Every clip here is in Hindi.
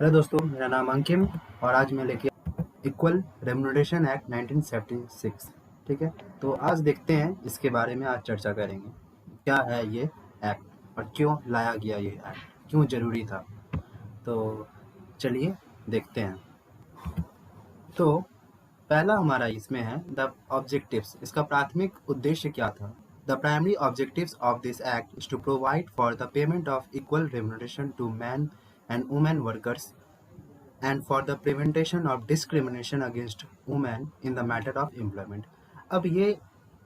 हेलो दोस्तों, मेरा नाम अंकिम और आज मैं लेके इक्वल रेम्युनरेशन एक्ट 1976। ठीक है, तो आज देखते हैं इसके बारे में। आज चर्चा करेंगे क्या है ये एक्ट और क्यों लाया गया ये एक्ट, क्यों ज़रूरी था। तो चलिए देखते हैं। तो पहला हमारा इसमें है द ऑब्जेक्टिव्स। इसका प्राथमिक उद्देश्य क्या था? The primary objectives of this act is to provide for the payment of equal remuneration to man and women workers and for the prevention of discrimination against women in the matter of employment। अब ये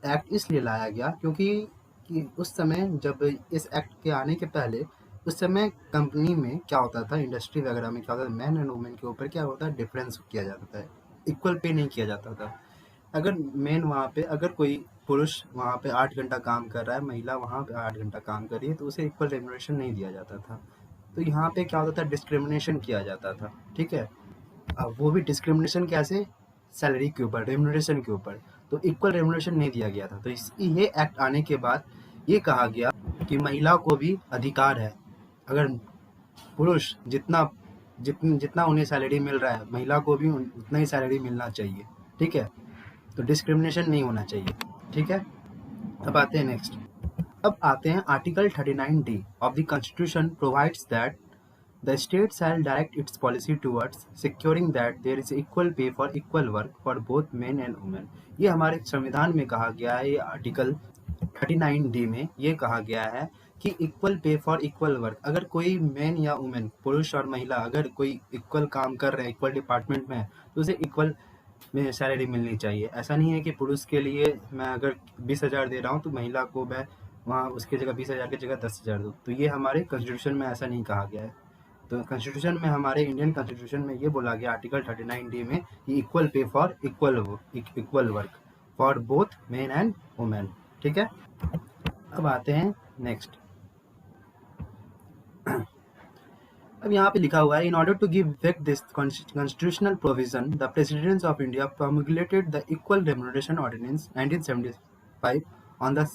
एक्ट इसलिए लाया गया क्योंकि उस समय, जब इस एक्ट के आने के पहले, उस समय कंपनी में क्या होता था, इंडस्ट्री वगैरह में क्या होता था, मैन एंड वुमेन के ऊपर क्या होता है, डिफरेंस किया जाता था, इक्वल पे नहीं किया जाता था। अगर मेन वहाँ पे, अगर कोई पुरुष वहाँ पे 8 घंटा काम कर रहा है, महिला वहाँ पे 8 घंटा काम कर रही है, तो उसे इक्वल रेम्युनरेशन नहीं दिया जाता था। तो यहाँ पे क्या होता था, डिस्क्रिमिनेशन किया जाता था। ठीक है, अब वो भी डिस्क्रिमिनेशन कैसे? सैलरी के ऊपर, रेम्युनरेशन के ऊपर। तो इक्वल रेम्युनरेशन नहीं दिया गया था। तो ये एक्ट आने के बाद ये कहा गया कि महिला को भी अधिकार है। अगर पुरुष जितना उन्हें सैलरी मिल रहा है, महिला को भी उतना ही सैलरी मिलना चाहिए। ठीक है, तो डिस्क्रिमिनेशन नहीं होना चाहिए। ठीक है, अब आते हैं नेक्स्ट। अब आते हैं article 39D of the constitution provides that The state shall direct its policy towards securing that there is equal pay for equal work for both men and women। ये हमारे संविधान में कहा गया है। ये आर्टिकल 39D में ये कहा गया है कि equal pay for equal work. अगर कोई मैन या वुमेन, पुरुष और महिला, अगर कोई इक्वल काम कर रहे हैं, इक्वल डिपार्टमेंट में है, तो उसे इक्वल में सैलरी मिलनी चाहिए। ऐसा नहीं है कि पुरुष के लिए मैं अगर 20,000 दे रहा हूँ तो महिला को मैं वहाँ उसकी जगह 20,000 की जगह 10,000 दूँ। तो ये हमारे कॉन्स्टिट्यूशन में ऐसा नहीं कहा गया है। तो कॉन्स्टिट्यूशन में, हमारे इंडियन कॉन्स्टिट्यूशन में ये बोला गया आर्टिकल 39D में कि equal pay for equal work for both men and women. ठीक है, अब आते हैं नेक्स्ट। अब यहाँ पे लिखा हुआ है, in order to give effect this constitutional provision the president of India promulgated the equal remuneration ordinance 1975 on the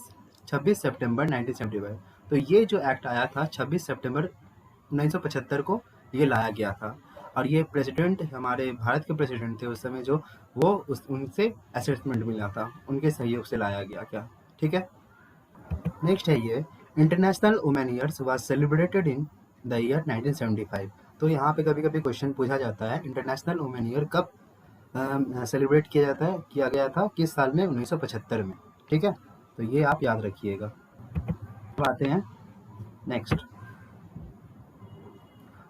26 सितंबर 1975। तो ये जो एक्ट आया था 26 सितंबर 1975 को ये लाया गया था। और ये प्रेसिडेंट, हमारे भारत के प्रेसिडेंट थे उस समय, जो वो उनसे असेसमेंट मिला था, उनके सहयोग से लाया गया क्या। ठीक है, नेक्स्ट है ये international women years was celebrated in the year 1975। तो यहाँ पे कभी कभी क्वेश्चन पूछा जाता है, इंटरनेशनल वुमेन ईयर कब सेलिब्रेट किया गया था, किस साल में? 1975 में। ठीक है, तो ये आप याद रखिएगा। अब आते हैं नेक्स्ट।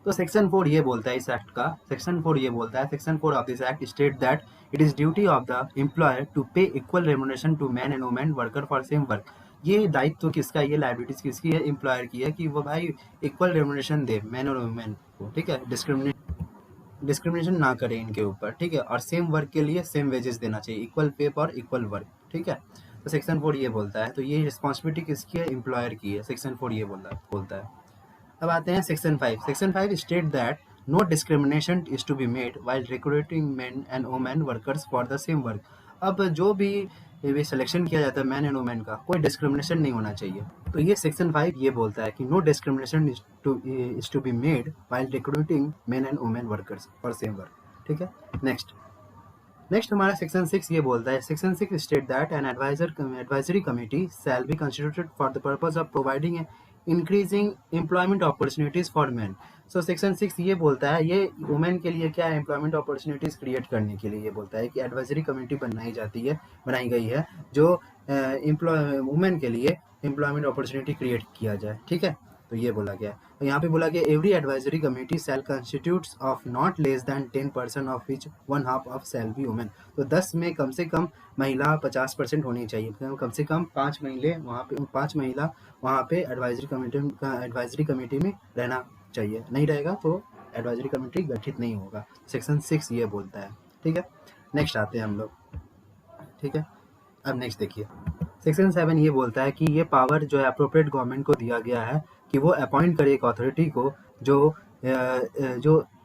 तो सेक्शन 4 ये बोलता है, इस एक्ट का सेक्शन 4 ये बोलता है, section 4 of this act state that it is duty of the employer to pay equal remuneration to man and women worker for same work. ये दायित्व किसका, ये लायबिलिटीज किसकी है? एम्प्लॉयर की है कि वो भाई इक्वल रेम्युनरेशन दे मैन और वुमेन को। ठीक है, डिस्क्रिमिनेशन ना करे इनके ऊपर। ठीक है, और सेम वर्क के लिए सेम वेजेस देना चाहिए, equal pay for equal work. ठीक है, तो सेक्शन 4 ये बोलता है। तो ये रिस्पॉन्सिबिलिटी किसकी है? एम्प्लॉयर की है। सेक्शन 4 ये बोलता है। अब आते हैं section 5। Section 5 state that no discrimination is to be made while recruiting men and women workers for the same work. अब जो भी सिलेक्शन किया जाता है मैन एंड वुमेन का, कोई डिस्क्रिमिनेशन नहीं होना चाहिए। तो ये सेक्शन 5 ये बोलता है कि no discrimination is to be made while recruiting men and women workers for same work. ठीक है, नेक्स्ट हमारा सेक्शन 6 ये बोलता है, section 6 state that an advisory committee shall be constituted for the purpose of providing increasing employment opportunities for man. So section 6 ये बोलता है, ये वुमेन के लिए क्या है, एम्प्लॉयमेंट अपॉर्चुनिटीज क्रिएट करने के लिए ये बोलता है कि एडवाइजरी कमेटी बनाई गई है जो वुमेन के लिए एम्प्लॉयमेंट अपॉर्चुनिटी क्रिएट किया जाए। ठीक है, तो ये बोला गया। तो यहाँ पे बोला गया every advisory committee shell constitutes of not less than 10% of which 1/2 of shall be women. तो 10 में कम से कम महिला 50% होनी चाहिए, कम से कम 5 महिला वहाँ पे एडवाइजरी कमेटी में रहना चाहिए। नहीं रहेगा तो एडवाइजरी कमेटी गठित नहीं होगा। सेक्शन 6 ये बोलता है। ठीक है, नेक्स्ट आते हैं हम लोग। ठीक है, अब नेक्स्ट देखिए, सेक्शन 7 ये बोलता है कि ये पावर जो है अप्रोप्रिएट गवर्नमेंट को दिया गया है कि वो अपॉइंट करे एक अथॉरिटी को जो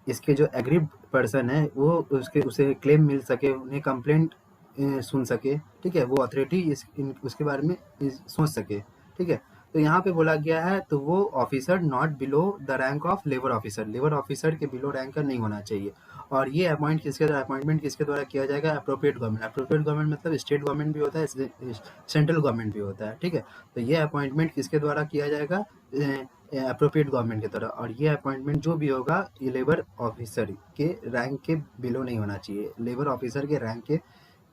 इसके जो एग्रीड पर्सन है वो उसे क्लेम मिल सके, उन्हें कंप्लेंट सुन सके। ठीक है, वो अथॉरिटी उसके बारे में सोच सके। ठीक है, तो यहाँ पे बोला गया है तो वो officer not below the rank of labour officer, labour officer के बिलो रैंक का नहीं होना चाहिए। और ये अपॉइंटमेंट किसके द्वारा किया जाएगा? अप्रोप्रिएट गवर्नमेंट मतलब स्टेट गवर्नमेंट भी होता है, सेंट्रल गवर्नमेंट भी होता है, ठीक है। तो ये अपॉइंटमेंट किसके द्वारा किया जाएगा? अप्रोप्रिएट गवर्नमेंट की तरह। और ये अपॉइंटमेंट जो भी होगा ये लेबर ऑफिसर के रैंक के बिलो नहीं होना चाहिए, लेबर ऑफिसर के रैंक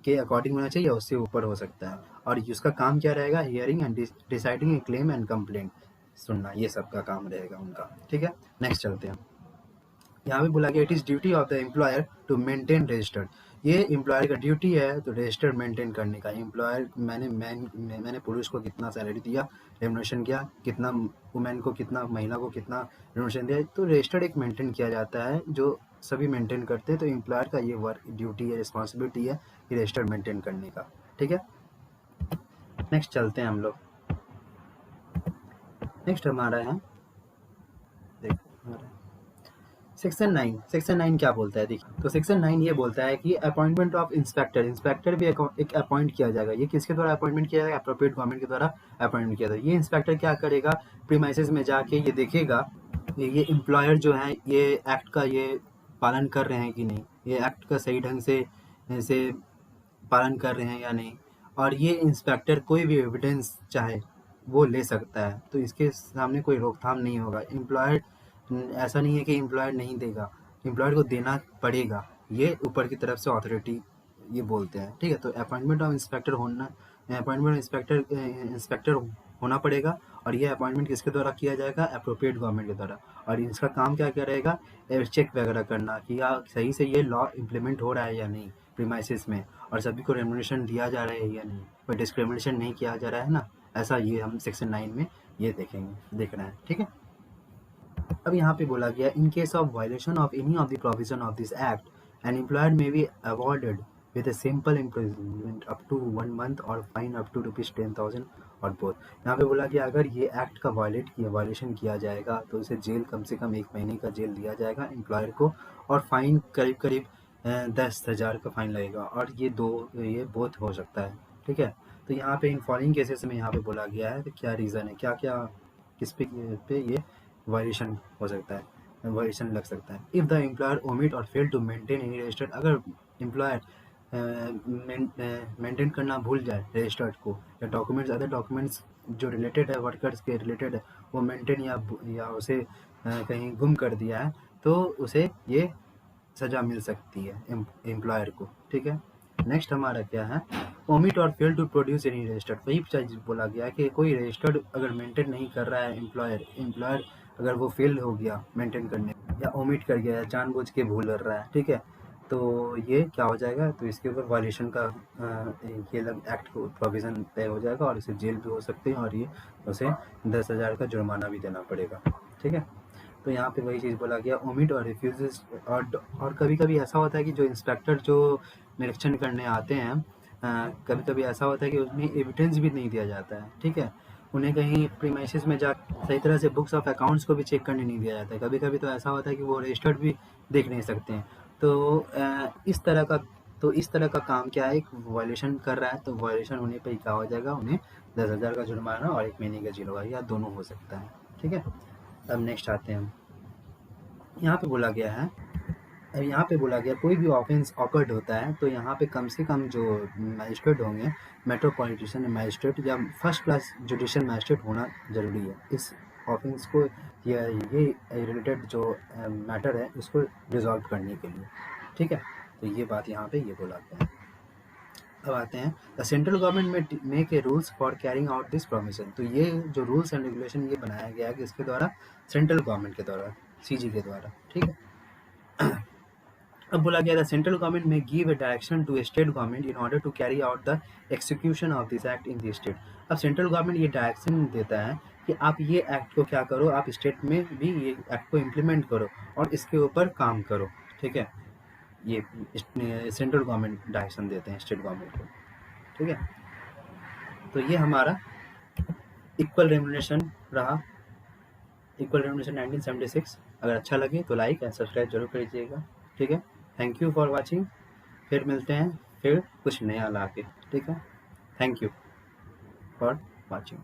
के अकॉर्डिंग होना चाहिए या उससे ऊपर हो सकता है। और उसका काम क्या रहेगा? Hearing and deciding A claim and complaint, सुनना, ये सब का काम रहेगा उनका, ठीक है। नेक्स्ट चलते हैं। यहाँ पे बोला गया it is duty of the employer to maintain registered, ये एम्प्लॉयर का ड्यूटी है तो रजिस्टर मेंटेन करने का। एम्प्लॉयर मैंने पुरुष को कितना सैलरी दिया, रेमुनरेशन किया, कितना वुमेन को कितना, महिला को कितना रेमुनरेशन दिया, तो रजिस्टर्ड एक मेंटेन किया जाता है जो सभी मेंटेन करते हैं। तो एम्प्लॉयर का ये वर्क ड्यूटी है, रिस्पॉन्सिबिलिटी है कि रजिस्टर मेंटेन करने का, ठीक है। नेक्स्ट चलते हैं हम लोग। नेक्स्ट हमारा है सेक्शन 9 क्या बोलता है? देखिए, तो सेक्शन 9 ये बोलता है कि अपॉइंटमेंट ऑफ इंस्पेक्टर भी एक अपॉइंट किया जाएगा। ये किसके द्वारा अपॉइंटमेंट किया जाएगा? अप्रोप्रिएट गवर्नमेंट के द्वारा अपॉइंटमेंट किया जाएगा। ये इंस्पेक्टर क्या करेगा? प्रीमाइसेस में जाके ये देखेगा ये एम्प्लॉयर जो है ये एक्ट का ये पालन कर रहे हैं कि नहीं, ये एक्ट का सही ढंग से पालन कर रहे हैं या नहीं। और ये इंस्पेक्टर कोई भी एविडेंस चाहे वो ले सकता है, तो इसके सामने कोई रोकथाम नहीं होगा। एम्प्लॉयर ऐसा नहीं है कि एम्प्लॉयर नहीं देगा, एम्प्लॉयर को देना पड़ेगा, ये ऊपर की तरफ से अथॉरिटी ये बोलते हैं, ठीक है। तो अपॉइंटमेंट ऑफ इंस्पेक्टर होना पड़ेगा। और ये अपॉइंटमेंट किसके द्वारा किया जाएगा? अप्रोप्रिएट गवर्नमेंट के द्वारा। और इसका काम क्या क्या रहेगा? चेक वगैरह करना कि सही से ये लॉ इम्प्लीमेंट हो रहा है या नहीं प्रीमाइसेस में, और सभी को रेमुनरेशन दिया जा रहा है या नहीं, कोई डिस्क्रिमिनेशन नहीं किया जा रहा है ना, ऐसा ये हम सेक्शन 9 में ये देखना है, ठीक है। अब यहाँ पे बोला गया in case of violation of any of the provision of this act an employer may be awarded with a simple imprisonment up to 1 month or fine up to ₹10,000 or both. यहाँ पे बोला गया अगर ये एक्ट का वायलेशन किया जाएगा तो उसे जेल कम से कम 1 महीने का जेल दिया जाएगा एम्प्लॉयर को, और फाइन करीब 10,000 का फाइन लगेगा, और ये बोथ हो सकता है, ठीक है। तो यहाँ पे इन फॉलोइंग केसेस में यहाँ पे बोला गया है तो क्या रीज़न है, क्या क्या किस पे ये वायलेशन हो सकता है, वायलेशन लग सकता है। If the employer omit or fail to maintain any registered, अगर एम्प्लॉयर मेंटेन करना भूल जाए रजिस्टर्ड को, या अदर डॉक्यूमेंट्स जो रिलेटेड है वर्कर्स के रिलेटेड है वो मेंटेन या उसे कहीं गुम कर दिया है, तो उसे ये सज़ा मिल सकती है एम्प्लॉयर को, ठीक है। नेक्स्ट हमारा क्या है? Omit or fail to produce any registered, वही चीज़ बोला गया है कि कोई रजिस्टर्ड अगर मेंटेन नहीं कर रहा है एम्प्लॉयर अगर वो फेल हो गया मेंटेन करने, या ओमिट कर गया, जानबूझ के भूल कर रहा है, ठीक है, तो ये क्या हो जाएगा? तो इसके ऊपर वायलेशन का ये एक्ट को प्रोविज़न तय हो जाएगा, और इसे जेल भी हो सकते हैं, और ये उसे 10,000 का जुर्माना भी देना पड़ेगा, ठीक है। तो यहाँ पे वही चीज़ बोला गया ओमिट और रिफ्यूज़। और कभी-कभी ऐसा होता है कि जो इंस्पेक्टर जो निरीक्षण करने आते हैं कभी-कभी ऐसा होता है कि उसमें एविडेंस भी नहीं दिया जाता है, ठीक है। उन्हें कहीं प्रीमाइसेस में जा सही तरह से बुक्स ऑफ अकाउंट्स को भी चेक करने नहीं दिया जाता है। कभी-कभी तो ऐसा होता है कि वो रजिस्टर्ड भी देख नहीं सकते हैं। तो इस तरह का काम क्या है, एक वायलेशन कर रहा है तो वायलेशन होने पे क्या हो जाएगा, उन्हें 10,000 का जुर्माना और 1 महीने का जेल होगा, या दोनों हो सकता है, ठीक है। अब नेक्स्ट आते हैं हम। यहाँ पे बोला गया कोई भी ऑफेंस ऑकर्ड होता है तो यहाँ पे कम से कम जो मजिस्ट्रेट होंगे, मेट्रोपॉलिटन मजिस्ट्रेट या फर्स्ट क्लास जुडिशियल मजिस्ट्रेट होना ज़रूरी है इस ऑफेंस को, या ये रिलेटेड जो मैटर है उसको रिजॉल्व करने के लिए, ठीक है। तो ये बात यहाँ पे ये बोला गया है। अब आते हैं द सेंट्रल गवर्नमेंट में make a rules for carrying out this provision. तो ये जो रूल्स एंड रेगुलेशन ये बनाया गया है किसके द्वारा? सेंट्रल गवर्नमेंट के द्वारा, सीजी के द्वारा, ठीक है। अब बोला गया था central government may give a direction to state government in order to carry out the execution of this act in the state. अब सेंट्रल गवर्नमेंट ये डायरेक्शन देता है कि आप ये एक्ट को क्या करो, आप स्टेट में भी ये एक्ट को इम्प्लीमेंट करो और इसके ऊपर काम करो, ठीक है। ये सेंट्रल गवर्नमेंट डायरेक्शन देते हैं स्टेट गवर्नमेंट को, ठीक है। तो ये हमारा इक्वल रेम्युनरेशन रहा, इक्वल रेम्युनरेशन 1976। अगर अच्छा लगे तो लाइक एंड सब्सक्राइब जरूर करिएगा, ठीक है। Thank you for watching. फिर मिलते हैं फिर कुछ नया ला के, ठीक है। Thank you for watching.